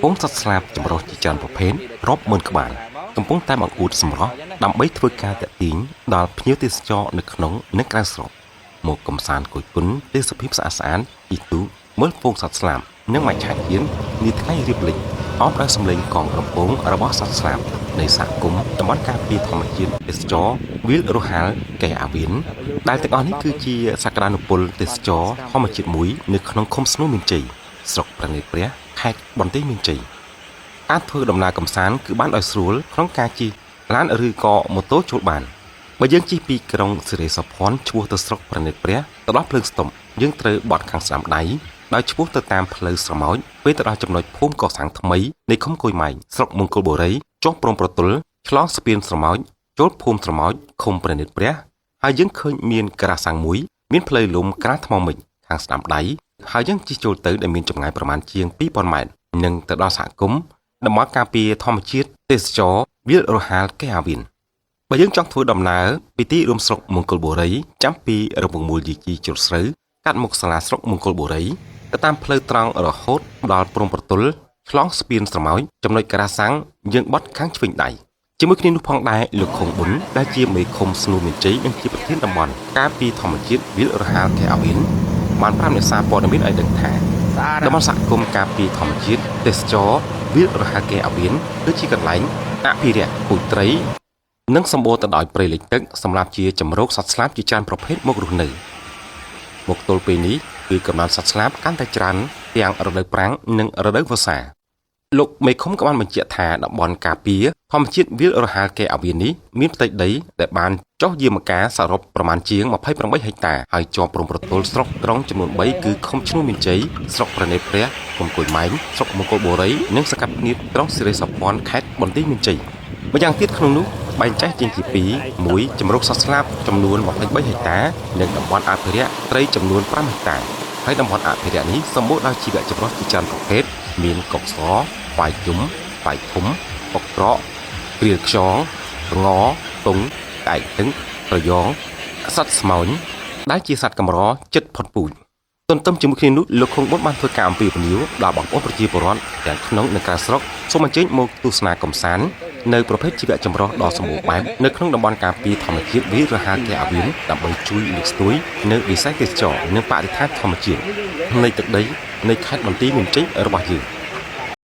ពងសត្វស្លាបចម្រុះជាច្រើនប្រភេទរាប់ម៉ឺនក្បាលកំពុងតែបង្អួតសម្រស់ដើម្បីធ្វើការតាក់ទាញដល់ភ្ញៀវទេសចរនៅក្នុងនិងក្រៅស្រុកមកកំសាន្តគយគន់ទេសភាពស្អាតស្អាតពីទូមើលពងសត្វស្លាបនិងមច្ឆជាតិនាថ្ងៃរៀបលិចអមដោយសម្លេងកងរំពងរបស់សត្វស្លាបនៃសហគមន៍តំបន់ការពារធម្មជាតិទេសចរវាលរហាលកែអាវៀនដែលទាំងអស់នេះគឺជាសក្តានុពលទេសចរធម្មជាតិមួយនៅក្នុងឃុំស្នូលមានជ័យស្រុកប្រណិតព្រះខេត្តបន្ទាយមានជ័យការធ្វើដំណើរកម្សាន្តគឺបានដោយស្រួលក្នុងការជិះឡានឬក៏ម៉ូតូចូលបានបើយើងជិះពីក្រុងសិរីសភ័ណ្ឌឆ្ពោះទៅស្រុកប្រណិតព្រះទៅដល់ភ្លើងស្តុំយើងត្រូវបត់ខាងស្ដាំដៃដោយឆ្ពោះទៅតាមផ្លូវស្រមោចពេលទៅដល់ចំណុចភូមិកសាំងថ្មីនៃឃុំគួយម៉ៃស្រុកមង្គលបុរីចុះព្រំប្រទល់ឆ្លងស្ពានស្រមោចចូលភូមិស្រមោចឃុំប្រណិតព្រះហើយយើងឃើញមានក្រាសាំងមួយមានផ្លូវលំក្រាលថ្មមិចខាងស្ដាំដៃហើយយើងជិះចូលទៅដែលមានចម្ងាយប្រមាណជាង 2000 ម៉ែត្រនិងទៅដល់សហគមន៍តំបន់ការពារធម្មជាតិទេសចរវាលរហាលកែអាវៀនបើយើងចង់ធ្វើដំណើរពីទីរួមស្រុកមង្គលបុរីចាំពីរង្វង់មូលយីជីជ្រុតស្រូវកាត់មុខសាលាស្រុកមង្គលបុរីទៅតាមផ្លូវត្រង់រហូតដល់ព្រំប្រទល់ឆ្លងស្ពានស្រមោចចំណុចក្រាសាំងយើងបត់ខាងឆ្វេងដៃជាមួយគ្នានោះផងដែរលោកខុងប៊ុនដែលជាមេឃុំស្នូលមានជ័យនិងជាប្រធានតំបន់ការពារធម្មជាតិវាលរហាលកែអាវៀនបានប្រាប់អ្នកសារព័ត៌មានឲ្យដឹងថាតំបន់សហគមន៍ការពារធម្មជាតិទេសចរវាលរហាលកែអាវៀនគឺជាកន្លែងអភិរក្សពូជត្រីនិងសម្បូរទៅដោយព្រៃលិចទឹកសម្រាប់ជាជម្រកសត្វស្លាបជាច្រើនប្រភេទមករស់នៅមកទល់ពេលនេះគឺកំណើតសត្វស្លាបកាន់តែច្រើនទាំងរដូវប្រាំងនិងរដូវវស្សាលោកមេឃុំក៏បានបញ្ជាក់ថាតំបន់ការពារធម្មជាតិវាលរហាលកែអាវៀននេះមានផ្ទៃដីដែលបានចុះយាមកាសរុបប្រមាណជាង28ហិកតាហើយជាប់ព្រំប្រទល់ស្រុកត្រង់ចំនួន3គឺឃុំឈ្នួលមានជ័យស្រុកប្រណិតព្រះឃុំគួយម៉ែងស្រុកមង្គលបុរីនិងសកាត់នៀតត្រង់សិរីសភ័ណ្ឌខេត្តបន្ទាយមានជ័យម្យ៉ាងទៀតក្នុងនោះបែងចែកជាពី2មួយជំរកសត្វស្លាបចំនួន23ហិកតានិងតំបន់អភិរក្សត្រីចំនួន5ហិកតាហើយតំបន់អភិរក្សនេះសម្បូរដោយជីវៈចម្រុះជាច្រើនប្រភេទមានកុកសស្វាយយំស្វាយធំបុកត្រកព្រាលខ្យងងតុងក្អែកទឹងប្រយ៉ងសត្វស្មោញដែលជាសត្វកម្រចិត្តផុតពូជទន្ទឹមជាមួយគ្នានោះលោកខុងប៊ុនបានធ្វើការអំពាវនាវដល់បងប្អូនប្រជាពលរដ្ឋទាំងក្នុងនិងក្រៅស្រុកសូមអញ្ជើញមកទស្សនាកម្សាន្តនៅប្រភេទជីវៈចម្រុះដ៏សម្បូរបែបនៅក្នុងតំបន់ការពារធម្មជាតិវាលរហាលកែអាវៀនដើម្បីជួយលើកស្ទួយនៅវិស័យទេសចរនិងបរិស្ថានធម្មជាតិនៃទឹកដីនៃខេត្តបន្ទាយមានជ័យរបស់យើង